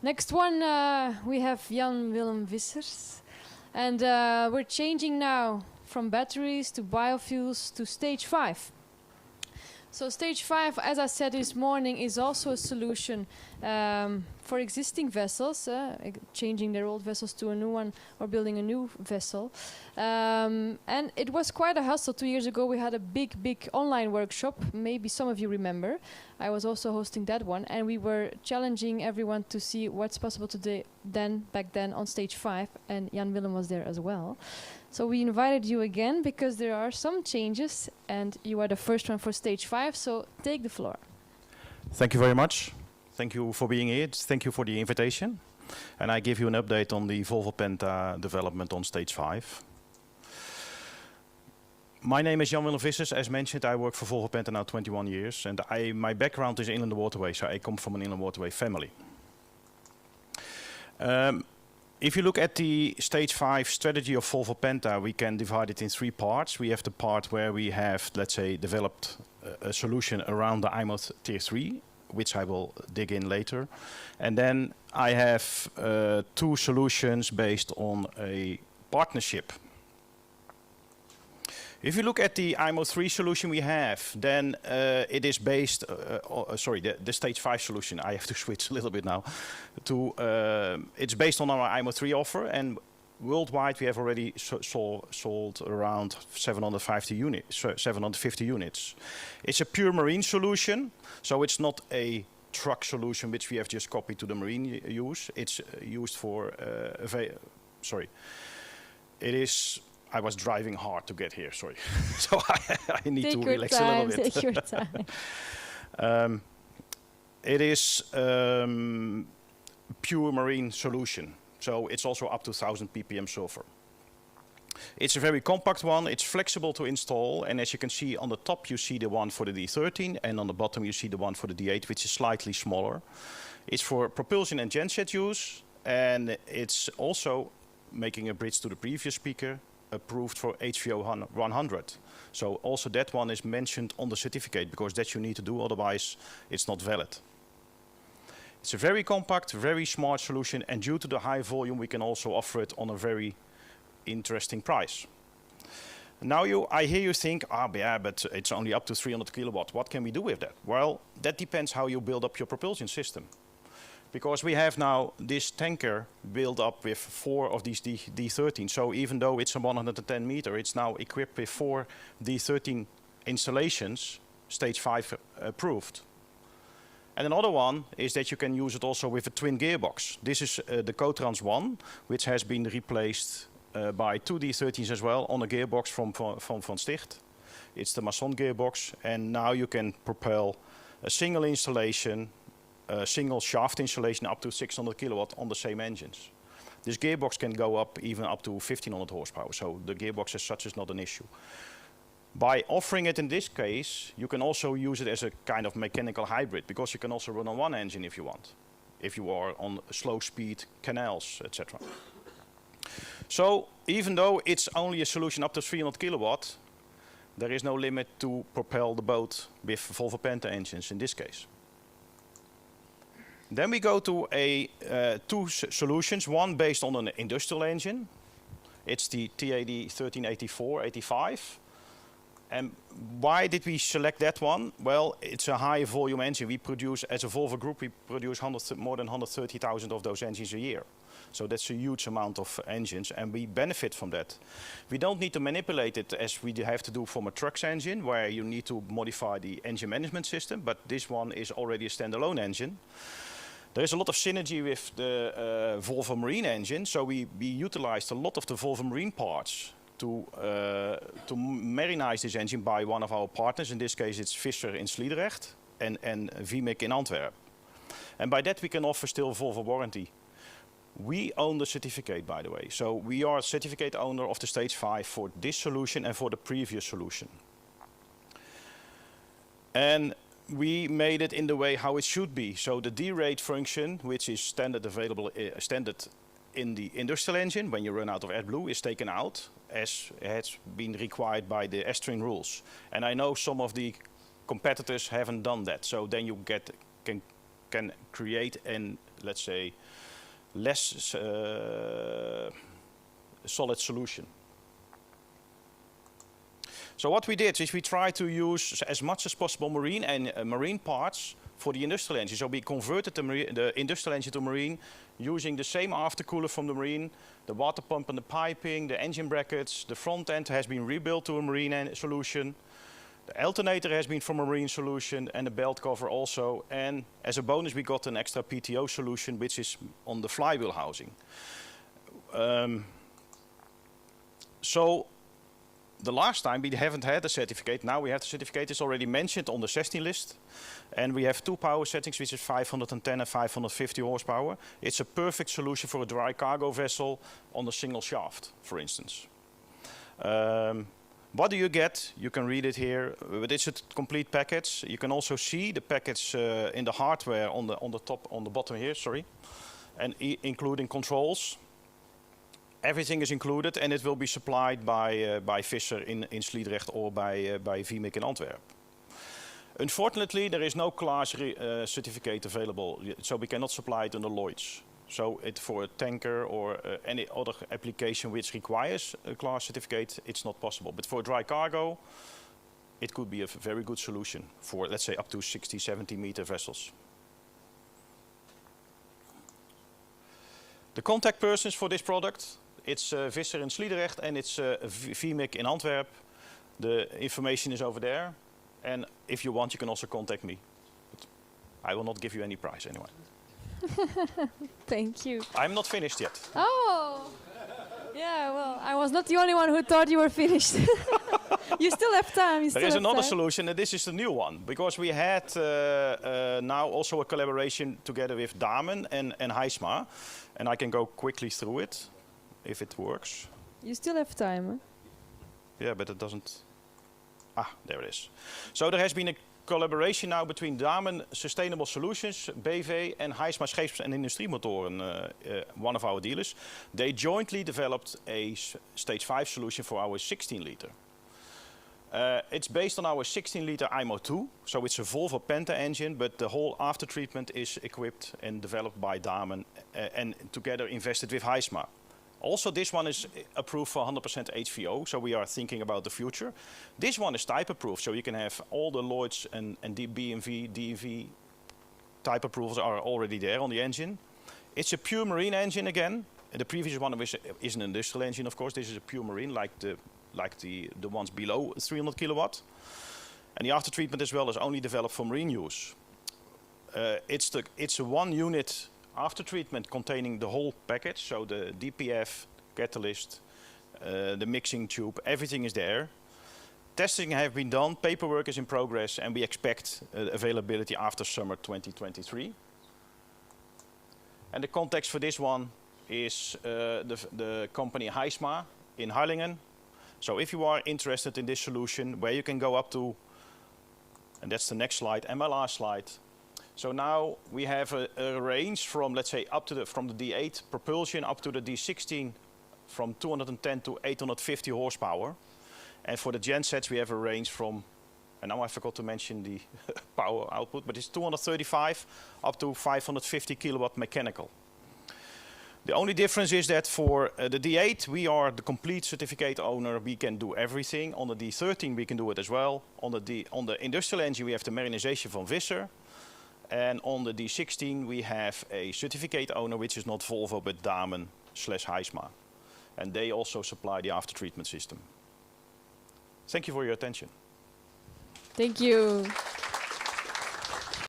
Next one, we have Willem Vissers. And we're changing now from batteries to biofuels to stage 5. So stage 5, as I said this morning, is also a solution for existing vessels, changing their old vessels to a new one or building a new vessel. And it was quite a hustle. 2 years ago we had a big online workshop. Maybe some of you remember. I was also hosting that one, and we were challenging everyone to see what's possible today, back then on stage 5, and Willem was there as well. So we invited you again because there are some changes, and you are the first one for stage 5, so take the floor. Thank you very much. Thank you for being here. Thank you for the invitation. And I give you an update on the Volvo Penta development on stage 5. My name is Willem Vissers. As mentioned, I work for Volvo Penta now 21 years, and my background is inland waterway, so I come from an inland waterway family. If you look at the stage 5 strategy of Volvo Penta, we can divide it in 3 parts. We have the part where we have, let's say, developed a solution around the IMO Tier 3, which I will dig in later. And then I have 2 solutions based on a partnership. If you look at the IMO 3 solution we have, then it is based, the stage 5 solution, I have to switch a little bit now, it's based on our IMO 3 offer, and worldwide we have already sold around 750 units. It's a pure marine solution, so it's not a truck solution which we have just copied to the marine use. It's used for, I was driving hard to get here, sorry. So I need to relax a little bit. Take your time. It is pure marine solution. So it's also up to 1000 ppm sulfur. It's a very compact one, it's flexible to install, and as you can see on the top you see the one for the D13, and on the bottom you see the one for the D8, which is slightly smaller. It's for propulsion and genset use, and it's also, making a bridge to the previous speaker, approved for HVO 100. So also that one is mentioned on the certificate, because that you need to do, otherwise it's not valid. It's a very compact, very smart solution, and due to the high volume we can also offer it on a very interesting price. Now I hear you think, yeah, but it's only up to 300 kilowatt. What can we do with that? Well, that depends how you build up your propulsion system. Because we have now this tanker built up with 4 of these D13. So even though it's a 110 meter, it's now equipped with 4 D13 installations, stage 5 approved. And another one is that you can use it also with a twin gearbox. This is the Cotrans 1, which has been replaced by 2 D13s as well on a gearbox from Van Sticht. It's the Masson gearbox, and now you can propel a single installation, a single shaft installation up to 600 kilowatt on the same engines. This gearbox can go up even up to 1500 horsepower, so the gearbox as such is not an issue. By offering it in this case, you can also use it as a kind of mechanical hybrid, because you can also run on one engine if you want, if you are on slow speed canals, etc. So even though it's only a solution up to 300 kilowatt, there is no limit to propel the boat with Volvo Penta engines in this case. Then we go to 2 solutions, one based on an industrial engine. It's the TAD 1384-85. And why did we select that one? Well, it's a high volume engine. We produce, as a Volvo group, we produce more than 130,000 of those engines a year. So that's a huge amount of engines, and we benefit from that. We don't need to manipulate it as we have to do from a truck's engine, where you need to modify the engine management system, but this one is already a standalone engine. There is a lot of synergy with the Volvo Marine engine, so we utilized a lot of the Volvo Marine parts to marinize this engine by one of our partners. In this case it's Vissers in Sliedrecht and VMIC in Antwerp. And by that we can offer still Volvo warranty. We own the certificate, by the way, so we are a certificate owner of the stage 5 for this solution and for the previous solution. And we made it in the way how it should be. So the D-rate function, which is standard in the industrial engine, when you run out of AdBlue, is taken out, as has been required by the S-string rules. And I know some of the competitors haven't done that. So then you can create a let's say, less solid solution. So what we did is we tried to use as much as possible marine and marine parts for the industrial engine. So we converted the industrial engine to marine using the same aftercooler from the marine, the water pump and the piping, the engine brackets. The front end has been rebuilt to a marine solution. The alternator has been from a marine solution and the belt cover also. And as a bonus we got an extra PTO solution which is on the flywheel housing. So the last time we haven't had a certificate, now we have the certificate. It's already mentioned on the 16 list. And we have two power settings, which is 510 and 550 horsepower. It's a perfect solution for a dry cargo vessel on a single shaft, for instance. What do you get? You can read it here, but it's a complete package. You can also see the package in the hardware on the top, on the bottom here, sorry. And including controls. Everything is included and it will be supplied by Vissers in Sliedrecht or by VMIC in Antwerp. Unfortunately, there is no class certificate available, so we cannot supply it under Lloyd's. So for a tanker or any other application which requires a class certificate, it's not possible. But for a dry cargo, it could be a very good solution for, let's say, up to 60, 70 meter vessels. The contact persons for this product, it's Vissers in Sliedrecht and it's VMIC in Antwerp. The information is over there. And if you want, you can also contact me. But I will not give you any price anyway. Thank you. I'm not finished yet. Oh, yeah, well, I was not the only one who thought you were finished. You still have time. There is another solution, and this is the new one. Because we had now also a collaboration together with Damen and Heisma. And I can go quickly through it, if it works. You still have time, huh? Yeah, but it doesn't... Ah, there it is. So there has been a collaboration now between Damen Sustainable Solutions, BV, and Heisma Scheeps- en Industriemotoren, one of our dealers. They jointly developed a stage 5 solution for our 16 liter. It's based on our 16 liter IMO2, so it's a Volvo Penta engine, but the whole after treatment is equipped and developed by Damen and together invested with Heisma. Also, this one is approved for 100% HVO, so we are thinking about the future. This one is type approved, so you can have all the Lloyds and BMV, DV type approvals are already there on the engine. It's a pure marine engine again. The previous one is an industrial engine, of course. This is a pure marine, like the ones below 300 kilowatt. And the after treatment as well is only developed for marine use. It's a one unit after treatment containing the whole package, so the DPF, catalyst, the mixing tube, everything is there. Testing have been done, paperwork is in progress, and we expect availability after summer 2023. And the context for this one is the company Heisma in Harlingen. So if you are interested in this solution, where you can go up to, and that's the next slide, and my last slide. So now we have a range from, let's say, from the D8 propulsion up to the D16, from 210 to 850 horsepower. And for the gensets, we have a range from, and now I forgot to mention the power output, but it's 235 up to 550 kilowatt mechanical. The only difference is that for the D8, we are the complete certificate owner. We can do everything. On the D13, we can do it as well. On the industrial engine, we have the marinization from Vissers. And on the D16 we have a certificate owner, which is not Volvo but Damen/Heisma. And they also supply the after treatment system. Thank you for your attention. Thank you.